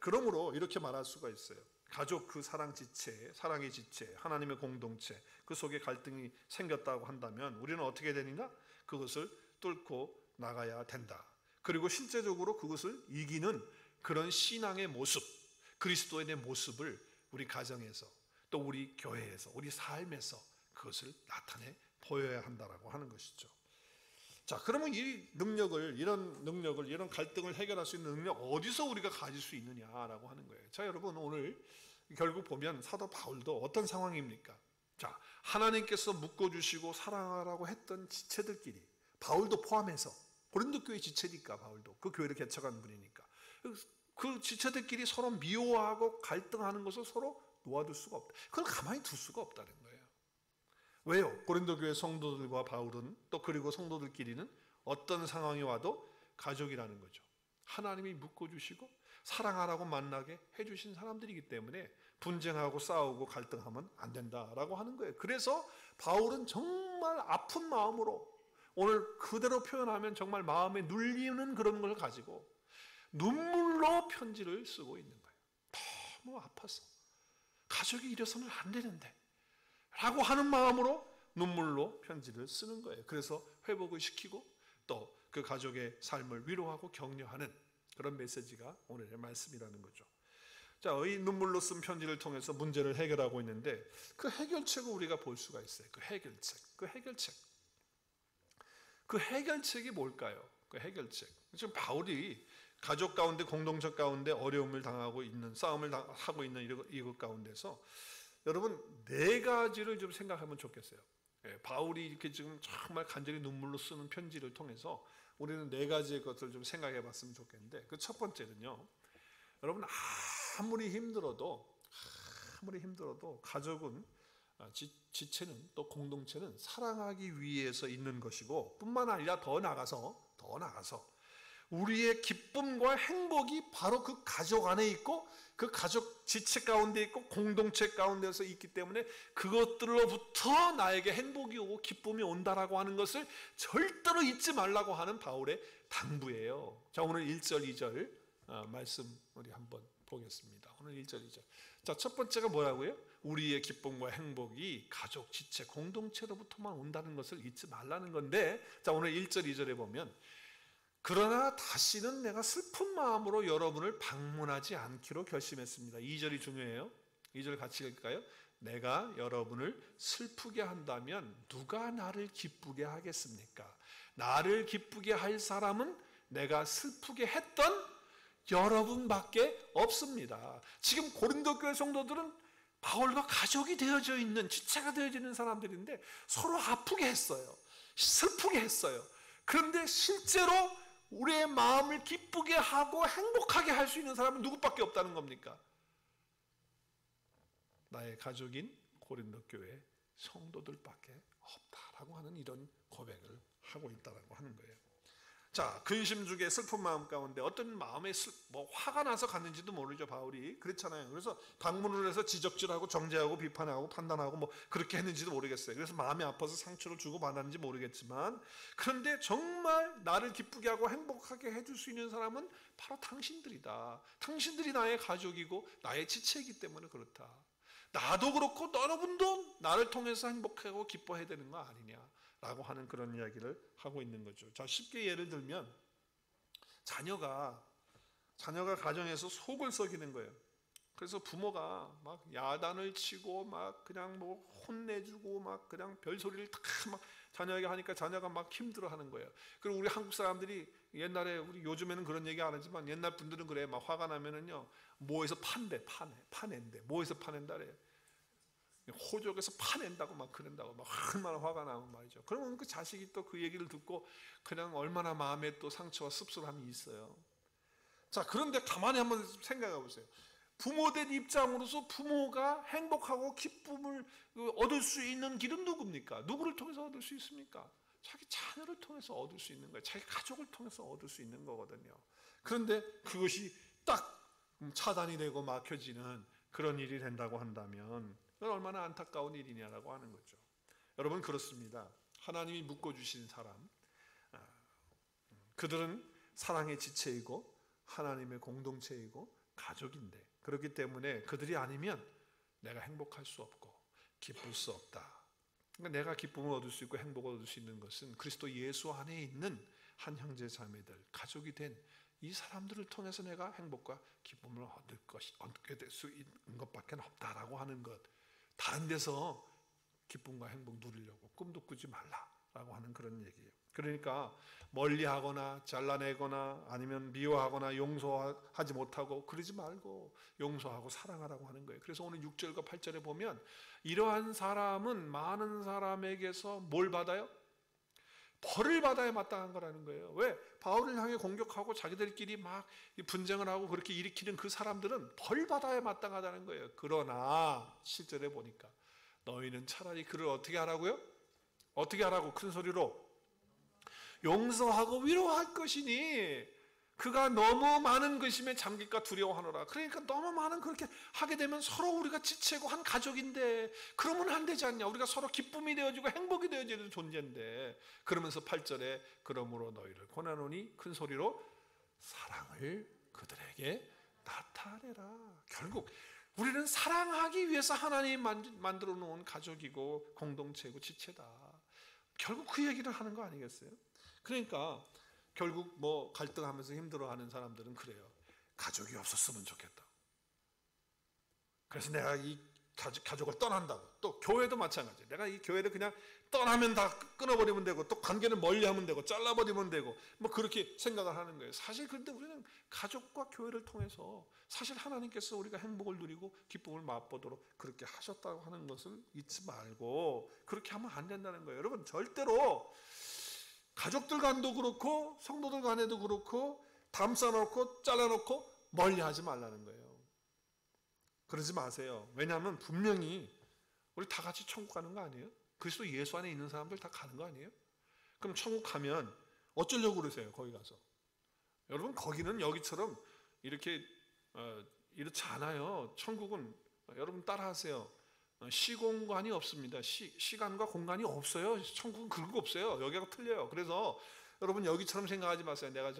그러므로 이렇게 말할 수가 있어요. 가족, 그 사랑 지체, 사랑의 지체, 하나님의 공동체, 그 속에 갈등이 생겼다고 한다면 우리는 어떻게 되느냐? 그것을 뚫고 나가야 된다. 그리고 실제적으로 그것을 이기는 그런 신앙의 모습, 그리스도인의 모습을 우리 가정에서, 또 우리 교회에서, 우리 삶에서 그것을 나타내 보여야 한다라고 하는 것이죠. 자, 그러면 이 능력을, 이런 갈등을 해결할 수 있는 능력 어디서 우리가 가질 수 있느냐라고 하는 거예요. 자, 여러분, 오늘 결국 보면 사도 바울도 어떤 상황입니까? 자, 하나님께서 묶어주시고 사랑하라고 했던 지체들끼리, 바울도 포함해서, 고린도 교회 지체니까, 바울도 그 교회를 개척한 분이니까, 그 지체들끼리 서로 미워하고 갈등하는 것을 서로 놓아둘 수가 없다. 그걸 가만히 둘 수가 없다는 거예요. 왜요? 고린도 교회 성도들과 바울은, 또 그리고 성도들끼리는 어떤 상황이 와도 가족이라는 거죠. 하나님이 묶어주시고 사랑하라고 만나게 해주신 사람들이기 때문에 분쟁하고 싸우고 갈등하면 안 된다라고 하는 거예요. 그래서 바울은 정말 아픈 마음으로, 오늘 그대로 표현하면 정말 마음에 눌리는 그런 걸 가지고 눈물로 편지를 쓰고 있는 거예요. 너무 아파서, 가족이 이래서는 안 되는데 라고 하는 마음으로 눈물로 편지를 쓰는 거예요. 그래서 회복을 시키고 또 그 가족의 삶을 위로하고 격려하는 그런 메시지가 오늘의 말씀이라는 거죠. 자, 이 눈물로 쓴 편지를 통해서 문제를 해결하고 있는데 그 해결책을 우리가 볼 수가 있어요. 그 해결책이 뭘까요? 그 해결책. 지금 바울이 가족 가운데, 공동체 가운데 어려움을 당하고 있는, 싸움을 하고 있는 이것 가운데서 여러분 4가지를 좀 생각하면 좋겠어요. 바울이 이렇게 지금 정말 간절히 눈물로 쓰는 편지를 통해서 우리는 4가지의 것을 좀 생각해 봤으면 좋겠는데, 그 첫 번째는요, 여러분 아무리 힘들어도 가족은, 지체는, 또 공동체는 사랑하기 위해서 있는 것이고, 뿐만 아니라 더 나가서 우리의 기쁨과 행복이 바로 그 가족 안에 있고 그 가족 지체 가운데 있고 공동체 가운데서 있기 때문에 그것들로부터 나에게 행복이 오고 기쁨이 온다라고 하는 것을 절대로 잊지 말라고 하는 바울의 당부예요. 자, 오늘 1절 2절 말씀 우리 한번 보겠습니다. 오늘 1절 2절. 자, 첫 번째가 뭐라고요? 우리의 기쁨과 행복이 가족, 지체, 공동체로부터만 온다는 것을 잊지 말라는 건데, 자, 오늘 1절 2절에 보면, 그러나 다시는 내가 슬픈 마음으로 여러분을 방문하지 않기로 결심했습니다. 2절이 중요해요. 2절 같이 읽을까요? 내가 여러분을 슬프게 한다면 누가 나를 기쁘게 하겠습니까? 나를 기쁘게 할 사람은 내가 슬프게 했던 여러분밖에 없습니다. 지금 고린도 교회 성도들은 바울과 가족이 되어져 있는, 지체가 되어져 있는 사람들인데 서로 아프게 했어요. 슬프게 했어요. 그런데 실제로 우리의 마음을 기쁘게 하고 행복하게 할 수 있는 사람은 누구밖에 없다는 겁니까? 나의 가족인 고린도 교회 성도들밖에 없다라고 하는 이런 고백을 하고 있다라고 하는 거예요. 자, 근심 중에 슬픈 마음 가운데 어떤 마음에 화가 나서 갔는지도 모르죠. 바울이 그렇잖아요. 그래서 방문을 해서 지적질하고 정죄하고 비판하고 판단하고 그렇게 했는지도 모르겠어요. 그래서 마음이 아파서 상처를 주고 받았는지 모르겠지만, 그런데 정말 나를 기쁘게 하고 행복하게 해줄 수 있는 사람은 바로 당신들이다. 당신들이 나의 가족이고 나의 지체이기 때문에 그렇다. 나도 그렇고 여러분도 나를 통해서 행복하고 기뻐해야 되는 거 아니냐 라고 하는 그런 이야기를 하고 있는 거죠. 자, 쉽게 예를 들면 자녀가 가정에서 속을 썩이는 거예요. 그래서 부모가 막 야단을 치고 막 그냥 혼내주고 막 그냥 별소리를 다 막 자녀에게 하니까 자녀가 막 힘들어하는 거예요. 그리고 우리 한국 사람들이 옛날에, 우리 요즘에는 그런 얘기 안 하지만 옛날 분들은 그래. 막 화가 나면은요, 뭐에서 파낸대. 뭐에서 파낸다 그래요. 호적에서 파낸다고 막 그런다고 막 얼마나 화가 나면 말이죠. 그러면 그 자식이 또 그 얘기를 듣고 그냥 얼마나 마음에 또 상처와 씁쓸함이 있어요. 자, 그런데 가만히 한번 생각해 보세요. 부모된 입장으로서 부모가 행복하고 기쁨을 얻을 수 있는 길은 누굽니까? 누구를 통해서 얻을 수 있습니까? 자기 자녀를 통해서 얻을 수 있는 거예요. 자기 가족을 통해서 얻을 수 있는 거거든요. 그런데 그것이 딱 차단이 되고 막혀지는 그런 일이 된다고 한다면 그건 얼마나 안타까운 일이냐라고 하는 거죠. 여러분, 그렇습니다. 하나님이 묶어주신 사람, 그들은 사랑의 지체이고 하나님의 공동체이고 가족인데, 그렇기 때문에 그들이 아니면 내가 행복할 수 없고 기쁠 수 없다. 그러니까 내가 기쁨을 얻을 수 있고 행복을 얻을 수 있는 것은 그리스도 예수 안에 있는 한 형제 자매들, 가족이 된 이 사람들을 통해서 내가 행복과 기쁨을 얻게 될 수 있는 것밖에 없다라고 하는 것. 다른 데서 기쁨과 행복 누리려고 꿈도 꾸지 말라라고 하는 그런 얘기예요. 그러니까 멀리하거나 잘라내거나 아니면 미워하거나 용서하지 못하고 그러지 말고 용서하고 사랑하라고 하는 거예요. 그래서 오늘 6절과 8절에 보면 이러한 사람은 많은 사람에게서 뭘 받아요? 벌을 받아야 마땅한 거라는 거예요. 왜? 바울을 향해 공격하고 자기들끼리 막 분쟁을 하고 그렇게 일으키는 그 사람들은 벌 받아야 마땅하다는 거예요. 그러나 실제로 보니까 너희는 차라리 그를 어떻게 하라고요? 어떻게 하라고? 큰 소리로 용서하고 위로할 것이니 그가 너무 많은 근심에 잠길까 두려워하노라. 그러니까 너무 많은 그렇게 하게 되면 서로 우리가 지체고 한 가족인데 그러면 안 되지 않냐. 우리가 서로 기쁨이 되어지고 행복이 되어지는 존재인데, 그러면서 8절에 그러므로 너희를 권하노니 큰 소리로 사랑을 그들에게 나타내라. 결국 우리는 사랑하기 위해서 하나님이 만들어 놓은 가족이고 공동체고 지체다. 결국 그 얘기를 하는 거 아니겠어요? 그러니까 결국 뭐 갈등하면서 힘들어하는 사람들은 그래요. 가족이 없었으면 좋겠다. 그래서 내가 이 가족을 떠난다고. 또 교회도 마찬가지예요. 내가 이 교회를 그냥 떠나면 다 끊어버리면 되고, 또 관계를 멀리하면 되고, 잘라버리면 되고, 뭐 그렇게 생각을 하는 거예요. 사실 그런데 우리는 가족과 교회를 통해서 사실 하나님께서 우리가 행복을 누리고 기쁨을 맛보도록 그렇게 하셨다고 하는 것을 잊지 말고 그렇게 하면 안 된다는 거예요. 여러분, 절대로 가족들 간도 그렇고 성도들 간에도 그렇고 담싸놓고 잘라놓고 멀리하지 말라는 거예요. 그러지 마세요. 왜냐하면 분명히 우리 다 같이 천국 가는 거 아니에요? 그리스도 예수 안에 있는 사람들 다 가는 거 아니에요? 그럼 천국 가면 어쩌려고 그러세요? 거기 가서. 여러분, 거기는 여기처럼 이렇게 이렇지 않아요. 천국은 여러분 따라하세요. 시공간이 없습니다. 시간과 공간이 없어요. 천국은 그런 거 없어요. 여기하고 틀려요. 그래서 여러분, 여기처럼 생각하지 마세요. 내가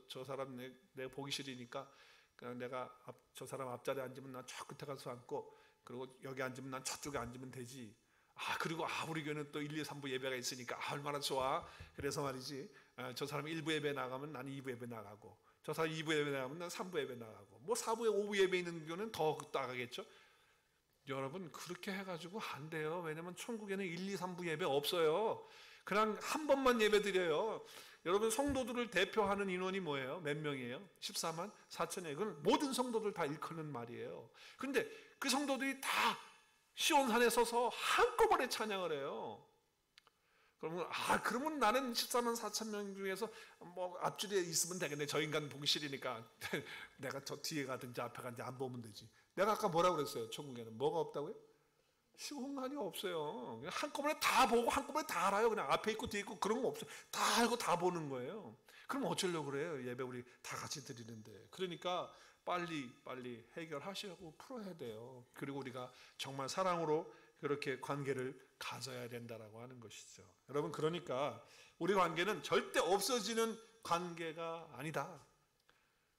저 사람 내가 보기 싫으니까 그냥 내가 저 사람 앞자리에 앉으면 난 저 끝에 가서 앉고, 그리고 여기 앉으면 난 저쪽에 앉으면 되지. 그리고 우리 교회는 또 1, 2, 3부 예배가 있으니까 얼마나 좋아. 그래서 말이지, 저 사람 1부 예배 나가면 난 2부 예배 나가고, 저 사람 2부 예배 나가면 난 3부 예배 나가고, 뭐 4부에 5부 예배 있는 교회는 더 나가겠죠. 여러분, 그렇게 해가지고 안 돼요. 왜냐면 천국에는 1, 2, 3부 예배 없어요. 그냥 한 번만 예배 드려요. 여러분, 성도들을 대표하는 인원이 뭐예요? 몇 명이에요? 14만 4천이에요. 그건 모든 성도들 다 일컫는 말이에요. 근데 그 성도들이 다 시온산에 서서 한꺼번에 찬양을 해요. 그러면 나는 14만 4천 명 중에서 뭐 앞줄에 있으면 되겠네. 저 인간 보기 싫으니까 내가 저 뒤에 가든지 앞에 가든지 안 보면 되지. 내가 아까 뭐라고 그랬어요? 천국에는 뭐가 없다고요? 시공간이 없어요. 그냥 한꺼번에 다 보고 한꺼번에 다 알아요. 그냥 앞에 있고 뒤에 있고 그런 거 없어요. 다 알고 다 보는 거예요. 그럼 어쩌려고 그래요? 예배 우리 다 같이 드리는데. 그러니까 빨리 해결하시라고 풀어야 돼요. 그리고 우리가 정말 사랑으로 그렇게 관계를 가져야 된다라고 하는 것이죠. 여러분, 그러니까 우리 관계는 절대 없어지는 관계가 아니다.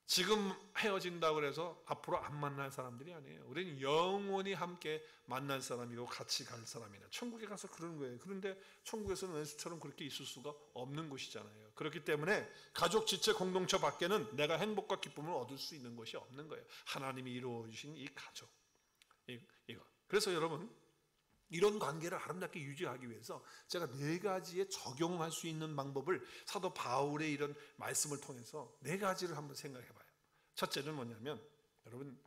지금 헤어진다고 해서 앞으로 안 만날 사람들이 아니에요. 우리는 영원히 함께 만날 사람이고 같이 갈 사람이다. 천국에 가서 그러는 거예요. 그런데 천국에서는 왼수처럼 그렇게 있을 수가 없는 곳이잖아요. 그렇기 때문에 가족 지체 공동체 밖에는 내가 행복과 기쁨을 얻을 수 있는 것이 없는 거예요. 하나님이 이루어주신 이 가족, 이거. 그래서 여러분, 이런 관계를 아름답게 유지하기 위해서 제가 4가지에 적용할 수 있는 방법을 사도 바울의 이런 말씀을 통해서 4가지를 한번 생각해 봐요. 첫째는 뭐냐면, 여러분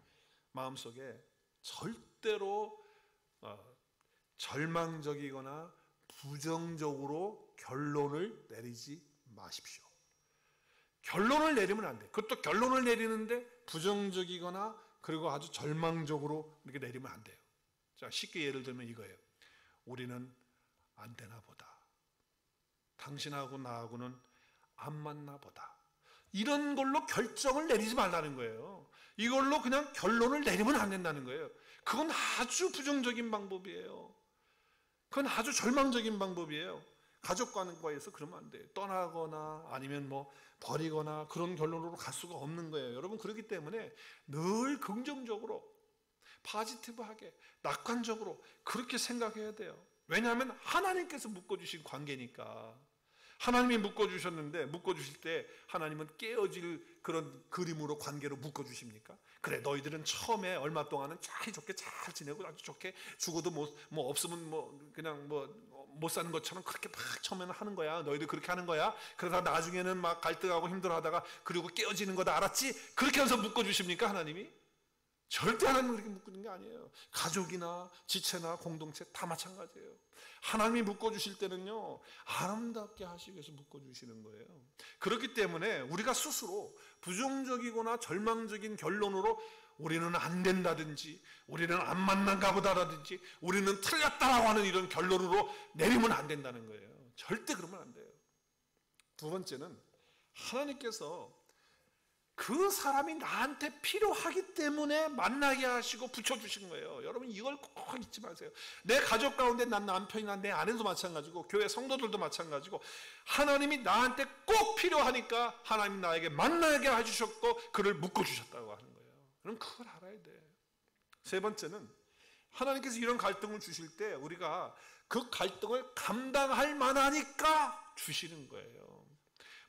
마음속에 절대로 절망적이거나 부정적으로 결론을 내리지 마십시오. 결론을 내리면 안 돼. 그것도 결론을 내리는데 부정적이거나 그리고 아주 절망적으로 이렇게 내리면 안 돼요. 자, 쉽게 예를 들면 이거예요. 우리는 안 되나 보다. 당신하고 나하고는 안 맞나 보다. 이런 걸로 결정을 내리지 말라는 거예요. 이걸로 그냥 결론을 내리면 안 된다는 거예요. 그건 아주 부정적인 방법이에요. 그건 아주 절망적인 방법이에요. 가족 관계에서 그러면 안 돼요. 떠나거나 아니면 뭐 버리거나 그런 결론으로 갈 수가 없는 거예요. 여러분, 그렇기 때문에 늘 긍정적으로, 포지티브하게, 낙관적으로 그렇게 생각해야 돼요. 왜냐하면 하나님께서 묶어주신 관계니까. 하나님이 묶어주셨는데, 묶어주실 때 하나님은 깨어질 그런 그림으로 관계로 묶어주십니까? 그래, 너희들은 처음에 얼마 동안은 사이좋게 잘 지내고 아주 좋게, 죽어도 뭐 없으면 그냥 못 사는 것처럼 그렇게 막 처음에는 하는 거야. 너희들 그렇게 하는 거야. 그러다 나중에는 막 갈등하고 힘들어하다가 그리고 깨어지는 거다, 알았지? 그렇게 해서 묶어주십니까, 하나님이? 절대 하나님은 그렇게 묶는 게 아니에요. 가족이나 지체나 공동체 다 마찬가지예요. 하나님이 묶어주실 때는요, 아름답게 하시기 위해서 묶어주시는 거예요. 그렇기 때문에 우리가 스스로 부정적이거나 절망적인 결론으로 우리는 안 된다든지, 우리는 안 만난가 보다라든지, 우리는 틀렸다라고 하는 이런 결론으로 내리면 안 된다는 거예요. 절대 그러면 안 돼요. 두 번째는 하나님께서 그 사람이 나한테 필요하기 때문에 만나게 하시고 붙여주신 거예요. 여러분, 이걸 꼭 잊지 마세요. 내 가족 가운데 난 남편이나 내 아내도 마찬가지고 교회 성도들도 마찬가지고 하나님이 나한테 꼭 필요하니까 하나님이 나에게 만나게 해주셨고 그를 묶어주셨다고 하는 거예요. 그럼 그걸 알아야 돼. 세 번째는 하나님께서 이런 갈등을 주실 때 우리가 그 갈등을 감당할 만하니까 주시는 거예요.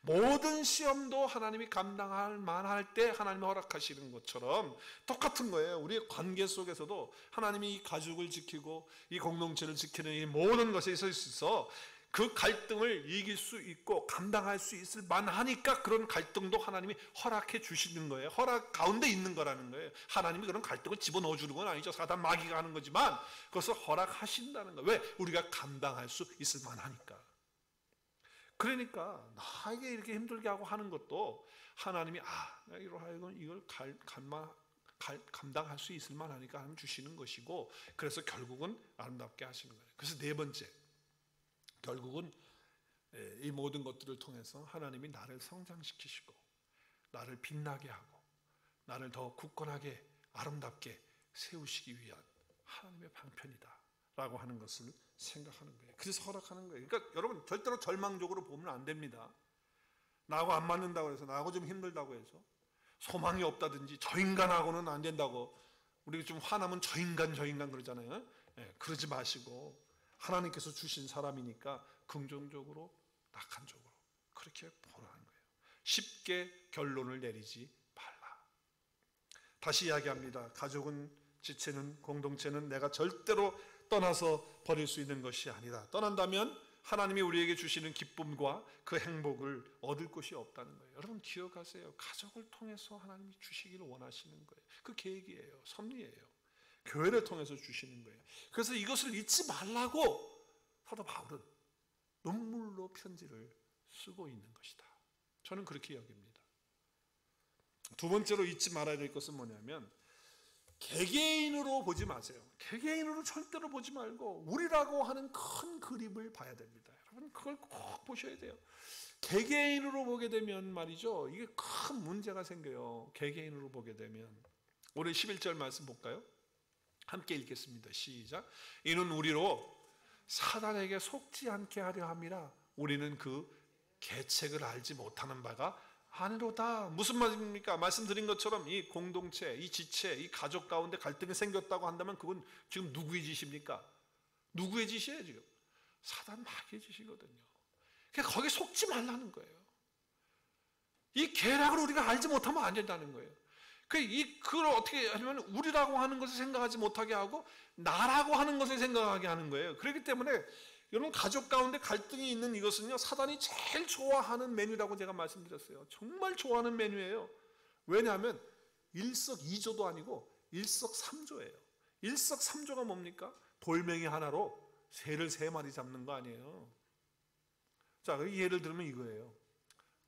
모든 시험도 하나님이 감당할 만할 때 하나님이 허락하시는 것처럼 똑같은 거예요. 우리의 관계 속에서도 하나님이 이 가족을 지키고 이 공동체를 지키는 이 모든 것에 있어서 그 갈등을 이길 수 있고 감당할 수 있을 만하니까 그런 갈등도 하나님이 허락해 주시는 거예요. 허락 가운데 있는 거라는 거예요. 하나님이 그런 갈등을 집어넣어 주는 건 아니죠. 사단 마귀가 하는 거지만 그것을 허락하신다는 거예요. 왜? 우리가 감당할 수 있을 만하니까. 그러니까 나에게 이렇게 힘들게 하고 하는 것도 하나님이 이로 하여금 이걸 감당할 수 있을 만하니까 하나님 주시는 것이고, 그래서 결국은 아름답게 하시는 거예요. 그래서 네 번째, 결국은 이 모든 것들을 통해서 하나님이 나를 성장시키시고 나를 빛나게 하고 나를 더 굳건하게 아름답게 세우시기 위한 하나님의 방편이다 라고 하는 것을 생각하는 거예요. 그래서 허락하는 거예요. 그러니까 여러분 절대로 절망적으로 보면 안 됩니다. 나하고 안 맞는다고 해서, 나하고 좀 힘들다고 해서, 소망이 없다든지 저 인간하고는 안 된다고 우리가 좀 화나면 저 인간 그러잖아요. 그러지 마시고 하나님께서 주신 사람이니까 긍정적으로 낙한적으로 그렇게 보라는 거예요. 쉽게 결론을 내리지 말라. 다시 이야기합니다. 가족은, 지체는, 공동체는 내가 절대로 떠나서 버릴 수 있는 것이 아니다. 떠난다면 하나님이 우리에게 주시는 기쁨과 그 행복을 얻을 것이 없다는 거예요. 여러분 기억하세요. 가족을 통해서 하나님이 주시기를 원하시는 거예요. 그 계획이에요. 섭리예요. 교회를 통해서 주시는 거예요. 그래서 이것을 잊지 말라고 사도 바울은 눈물로 편지를 쓰고 있는 것이다. 저는 그렇게 여깁니다. 두 번째로 잊지 말아야 될 것은 뭐냐면, 개개인으로 보지 마세요. 개개인으로 절대로 보지 말고 우리라고 하는 큰 그림을 봐야 됩니다. 여러분 그걸 꼭 보셔야 돼요. 개개인으로 보게 되면 말이죠, 이게 큰 문제가 생겨요. 개개인으로 보게 되면. 오늘 11절 말씀 볼까요? 함께 읽겠습니다. 시작. 이는 우리로 사단에게 속지 않게 하려 함이라. 우리는 그 계책을 알지 못하는 바가 아니로다. 무슨 말입니까? 말씀드린 것처럼 이 공동체, 이 지체, 이 가족 가운데 갈등이 생겼다고 한다면 그건 지금 누구의 짓입니까? 누구의 짓이에요 지금? 사단 마귀의 짓이거든요. 그러니까 거기에 속지 말라는 거예요. 이 계략을 우리가 알지 못하면 안 된다는 거예요. 그걸 어떻게 하냐면 우리라고 하는 것을 생각하지 못하게 하고 나라고 하는 것을 생각하게 하는 거예요. 그렇기 때문에 여러분 가족 가운데 갈등이 있는 이것은요, 사단이 제일 좋아하는 메뉴라고 제가 말씀드렸어요. 정말 좋아하는 메뉴예요. 왜냐하면 일석이조도 아니고 일석삼조예요. 일석삼조가 뭡니까? 돌멩이 하나로 새를 3마리 잡는 거 아니에요. 자, 예를 들면 이거예요.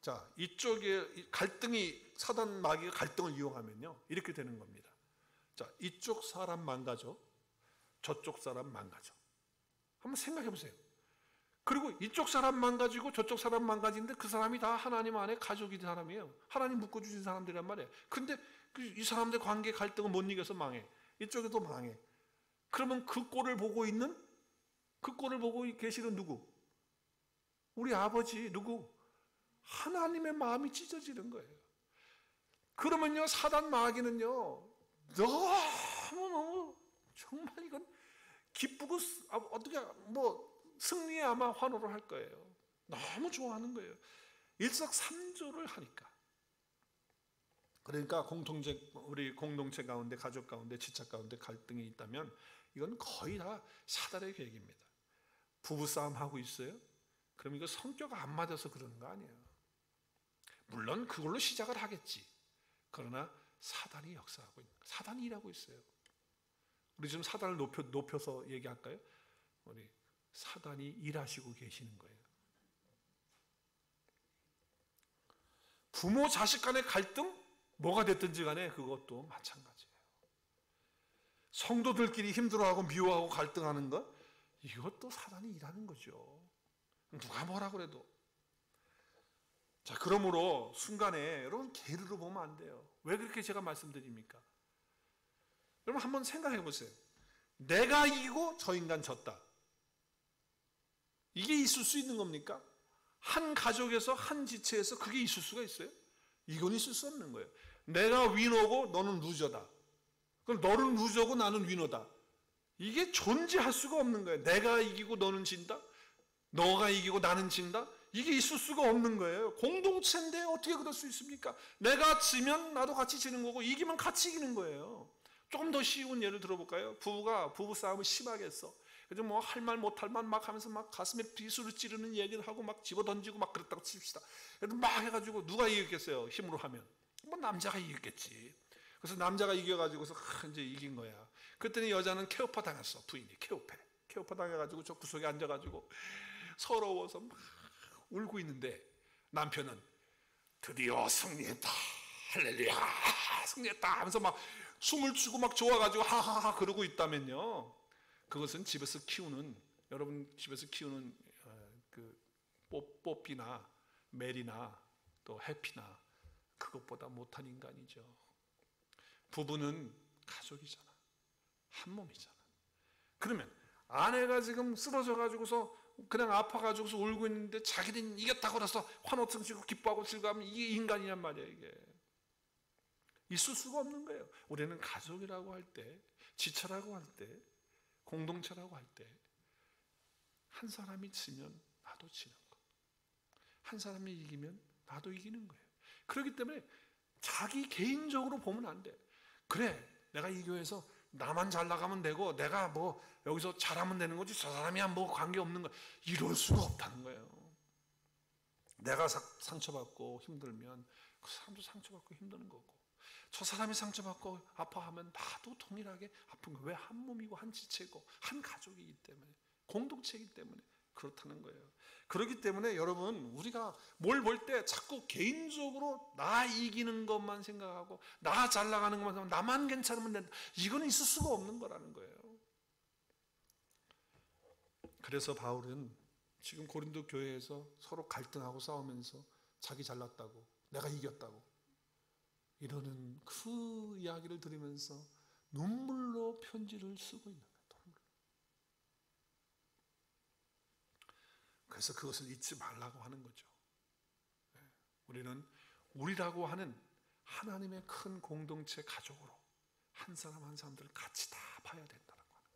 자, 이쪽에 갈등이, 사단 마귀가 갈등을 이용하면요 이렇게 되는 겁니다. 자, 이쪽 사람 망가져, 저쪽 사람 망가져. 한번 생각해 보세요. 그리고 이쪽 사람 망가지고 저쪽 사람 망가지는데 그 사람이 다 하나님 안에 가족이 된 사람이에요. 하나님 묶어주신 사람들이란 말이에요. 근데 이 사람들 관계 갈등을 못 이겨서 망해. 이쪽에도 망해. 그러면 그 꼴을 보고 계시는 누구? 우리 아버지 누구? 하나님의 마음이 찢어지는 거예요. 그러면요 사단 마귀는요 너무 정말 이건 기쁘고 어떻게 승리에 아마 환호를 할 거예요. 너무 좋아하는 거예요. 일석삼조를 하니까. 그러니까 우리 공동체 가운데, 가족 가운데, 지체 가운데 갈등이 있다면 이건 거의 다 사단의 계획입니다. 부부싸움 하고 있어요? 그럼 이거 성격 안 맞아서 그러는 거 아니에요. 물론 그걸로 시작을 하겠지. 그러나 사단이 역사하고 있는 거예요. 사단이 일하고 있어요. 우리 좀 사단을 높여서 얘기할까요? 우리 사단이 일하시고 계시는 거예요. 부모 자식 간의 갈등 뭐가 됐든지 간에 그것도 마찬가지예요. 성도들끼리 힘들어하고 미워하고 갈등하는 것, 이것도 사단이 일하는 거죠. 누가 뭐라 그래도. 자, 그러므로 순간에 여러분 게으르러 보면 안 돼요. 왜 그렇게 제가 말씀드립니까? 여러분 한번 생각해 보세요. 내가 이기고 저 인간 졌다. 이게 있을 수 있는 겁니까? 한 가족에서, 한 지체에서 그게 있을 수가 있어요? 이건 있을 수 없는 거예요. 내가 위너고 너는 루저다. 그럼 너는 루저고 나는 위너다. 이게 존재할 수가 없는 거예요. 내가 이기고 너는 진다? 너가 이기고 나는 진다? 이게 있을 수가 없는 거예요. 공동체인데 어떻게 그럴 수 있습니까? 내가 지면 나도 같이 지는 거고 이기면 같이 이기는 거예요. 조금 더 쉬운 예를 들어볼까요? 부부가 부부 싸움을 심하게 했어. 그래서 뭐 할 말 못할 말 막 하면서 막 가슴에 비수를 찌르는 얘기를 하고 막 집어던지고 막 그랬다고 칩시다. 그래도 막 해가지고 누가 이겼겠어요? 힘으로 하면 뭐 남자가 이겼겠지. 그래서 남자가 이겨가지고서 이제 이긴 거야. 그랬더니 여자는 케오파 당했어. 부인이 케오파 당해가지고 저 구석에 앉아가지고 서러워서 막 울고 있는데 남편은 드디어 승리했다, 할렐루야, 승리했다 하면서 막 숨을 쉬고 막 좋아가지고 하하하 그러고 있다면요, 그것은 집에서 키우는, 여러분 집에서 키우는 그 뽀삐나 메리나 또 해피나 그것보다 못한 인간이죠. 부부는 가족이잖아, 한 몸이잖아. 그러면 아내가 지금 쓰러져 가지고서 그냥 아파가지고서 울고 있는데 자기는 이겼다고 그래서 환호성치고 기뻐하고 즐거워하면 이게 인간이란 말이에요. 이게 있을 수가 없는 거예요. 우리는 가족이라고 할 때, 지체라고 할 때, 공동체라고 할 때 한 사람이 지면 나도 지는 거, 한 사람이 이기면 나도 이기는 거예요. 그렇기 때문에 자기 개인적으로 보면 안 돼. 그래, 내가 이 교회에서 나만 잘 나가면 되고 내가 뭐 여기서 잘하면 되는 거지 저 사람이야 뭐 관계없는 거, 이럴 수가 없다는 거예요. 내가 상처받고 힘들면 그 사람도 상처받고 힘드는 거고, 저 사람이 상처받고 아파하면 나도 동일하게 아픈 거예요. 왜? 한 몸이고 한 지체고 한 가족이기 때문에, 공동체이기 때문에 그렇다는 거예요. 그렇기 때문에 여러분, 우리가 뭘 볼 때 자꾸 개인적으로 나 이기는 것만 생각하고 나 잘 나가는 것만 생각하고 나만 괜찮으면 된다, 이거는 있을 수가 없는 거라는 거예요. 그래서 바울은 지금 고린도 교회에서 서로 갈등하고 싸우면서 자기 잘났다고, 내가 이겼다고 이러는 그 이야기를 들으면서 눈물로 편지를 쓰고 있는 거예요. 그래서 그것을 잊지 말라고 하는 거죠. 우리는 우리라고 하는 하나님의 큰 공동체 가족으로 한 사람 한 사람들을 같이 다 봐야 된다는 거예요.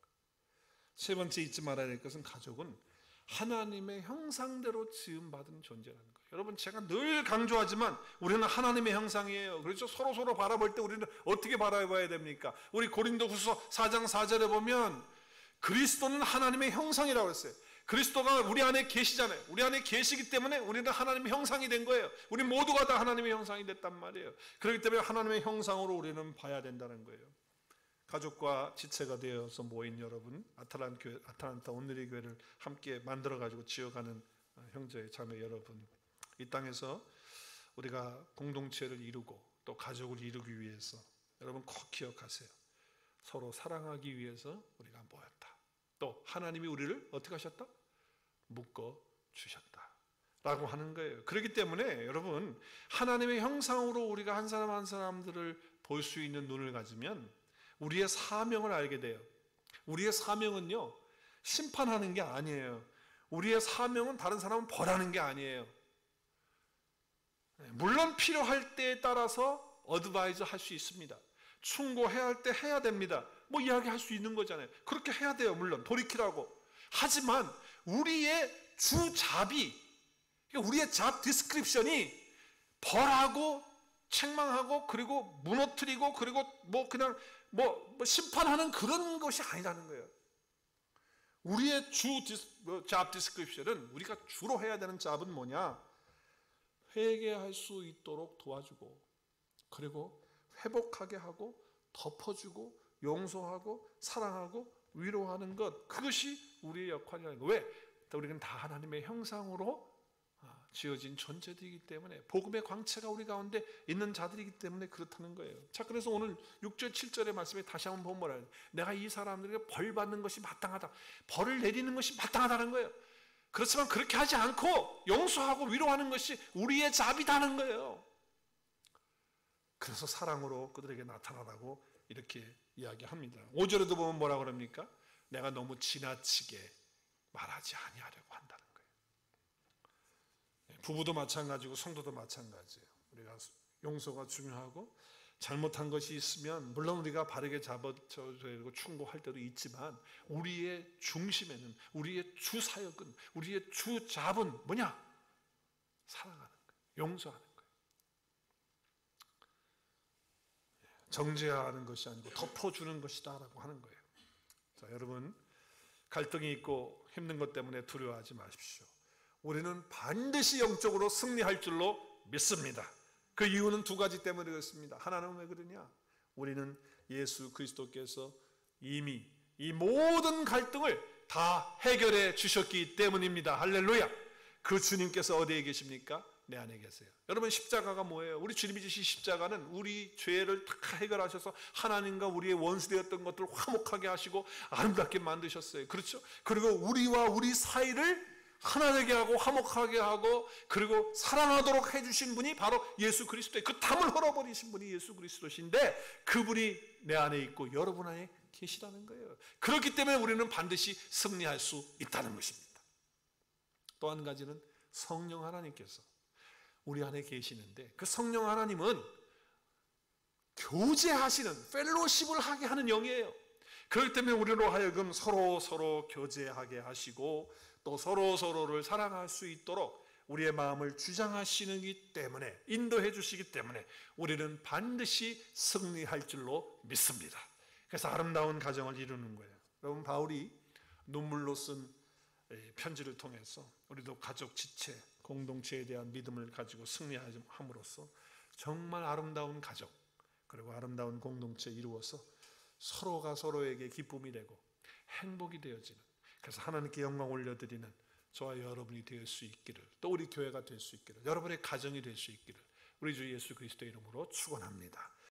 세 번째 잊지 말아야 될 것은, 가족은 하나님의 형상대로 지음받은 존재라는 거예요. 여러분, 제가 늘 강조하지만 우리는 하나님의 형상이에요. 그렇죠? 서로 바라볼 때 우리는 어떻게 바라봐야 됩니까? 우리 고린도후서 4장 4절에 보면 그리스도는 하나님의 형상이라고 했어요. 그리스도가 우리 안에 계시잖아요. 우리 안에 계시기 때문에 우리는 하나님의 형상이 된 거예요. 우리 모두가 다 하나님의 형상이 됐단 말이에요. 그렇기 때문에 하나님의 형상으로 우리는 봐야 된다는 거예요. 가족과 지체가 되어서 모인 여러분, 아틀란타 온누리 교회를 함께 만들어가지고 지어가는 형제 자매 여러분, 이 땅에서 우리가 공동체를 이루고 또 가족을 이루기 위해서 여러분 꼭 기억하세요. 서로 사랑하기 위해서 우리가 모였다. 또 하나님이 우리를 어떻게 하셨다? 묶어 주셨다 라고 하는 거예요. 그렇기 때문에 여러분, 하나님의 형상으로 우리가 한 사람 한 사람들을 볼 수 있는 눈을 가지면 우리의 사명을 알게 돼요. 우리의 사명은요, 심판하는 게 아니에요. 우리의 사명은 다른 사람을 벌하는 게 아니에요. 물론 필요할 때에 따라서 어드바이저 할 수 있습니다. 충고해야 할 때 해야 됩니다. 뭐 이야기할 수 있는 거잖아요. 그렇게 해야 돼요. 물론 돌이키라고. 하지만 우리의 주 잡이, 그러니까 우리의 잡 디스크립션이 벌하고 책망하고 그리고 무너뜨리고 그리고 뭐 그냥 뭐 심판하는 그런 것이 아니라는 거예요. 우리의 잡 디스크립션은, 우리가 주로 해야 되는 잡은 뭐냐? 회개할 수 있도록 도와주고 그리고 회복하게 하고 덮어주고 용서하고 사랑하고 위로하는 것, 그것이 우리의 역할이라는 거예요. 왜? 우리는 다 하나님의 형상으로 지어진 존재들이기 때문에, 복음의 광채가 우리 가운데 있는 자들이기 때문에 그렇다는 거예요. 자, 그래서 오늘 6절 7절의 말씀에 다시 한번 보면 뭐라 해요? 내가 이 사람들에게 벌 받는 것이 마땅하다, 벌을 내리는 것이 마땅하다는 거예요. 그렇지만 그렇게 하지 않고 용서하고 위로하는 것이 우리의 잡이다는 거예요. 그래서 사랑으로 그들에게 나타나라고 이렇게 이야기합니다. 5절에도 보면 뭐라고 그럽니까? 내가 너무 지나치게 말하지 아니하려고 한다는 거예요. 부부도 마찬가지고 성도도 마찬가지예요. 우리가 용서가 중요하고, 잘못한 것이 있으면 물론 우리가 바르게 잡아줘야 되고 충고할 때도 있지만, 우리의 중심에는, 우리의 주 사역은, 우리의 주 잡은 뭐냐? 사랑하는 거예요. 용서하는 거예요. 정죄하는 것이 아니고 덮어주는 것이다라고 하는 거예요. 자, 여러분, 갈등이 있고 힘든 것 때문에 두려워하지 마십시오. 우리는 반드시 영적으로 승리할 줄로 믿습니다. 그 이유는 두 가지 때문에 그렇습니다. 하나는 왜 그러냐? 우리는 예수 그리스도께서 이미 이 모든 갈등을 다 해결해 주셨기 때문입니다. 할렐루야. 그 주님께서 어디에 계십니까? 내 안에 계세요. 여러분, 십자가가 뭐예요? 우리 주님이 지신 십자가는 우리 죄를 다 해결하셔서 하나님과 우리의 원수되었던 것들을 화목하게 하시고 아름답게 만드셨어요. 그렇죠? 그리고 우리와 우리 사이를 하나 되게 하고 화목하게 하고 그리고 사랑하도록 해주신 분이 바로 예수 그리스도예요. 그 담을 헐어버리신 분이 예수 그리스도신데 그분이 내 안에 있고 여러분 안에 계시다는 거예요. 그렇기 때문에 우리는 반드시 승리할 수 있다는 것입니다. 또 한 가지는 성령 하나님께서 우리 안에 계시는데 그 성령 하나님은 교제하시는 펠로십을 하게 하는 영이에요. 그렇기 때문에 우리로 하여금 서로 교제하게 하시고 또 서로를 사랑할 수 있도록 우리의 마음을 주장하시기 때문에 인도해 주시기 때문에 우리는 반드시 승리할 줄로 믿습니다. 그래서 아름다운 가정을 이루는 거예요. 여러분, 바울이 눈물로 쓴 편지를 통해서 우리도 가족 지체, 공동체에 대한 믿음을 가지고 승리함으로써 정말 아름다운 가족 그리고 아름다운 공동체 이루어서 서로가 서로에게 기쁨이 되고 행복이 되어지는, 그래서 하나님께 영광 올려드리는 저와 여러분이 될 수 있기를, 또 우리 교회가 될 수 있기를, 여러분의 가정이 될 수 있기를 우리 주 예수 그리스도의 이름으로 축원합니다.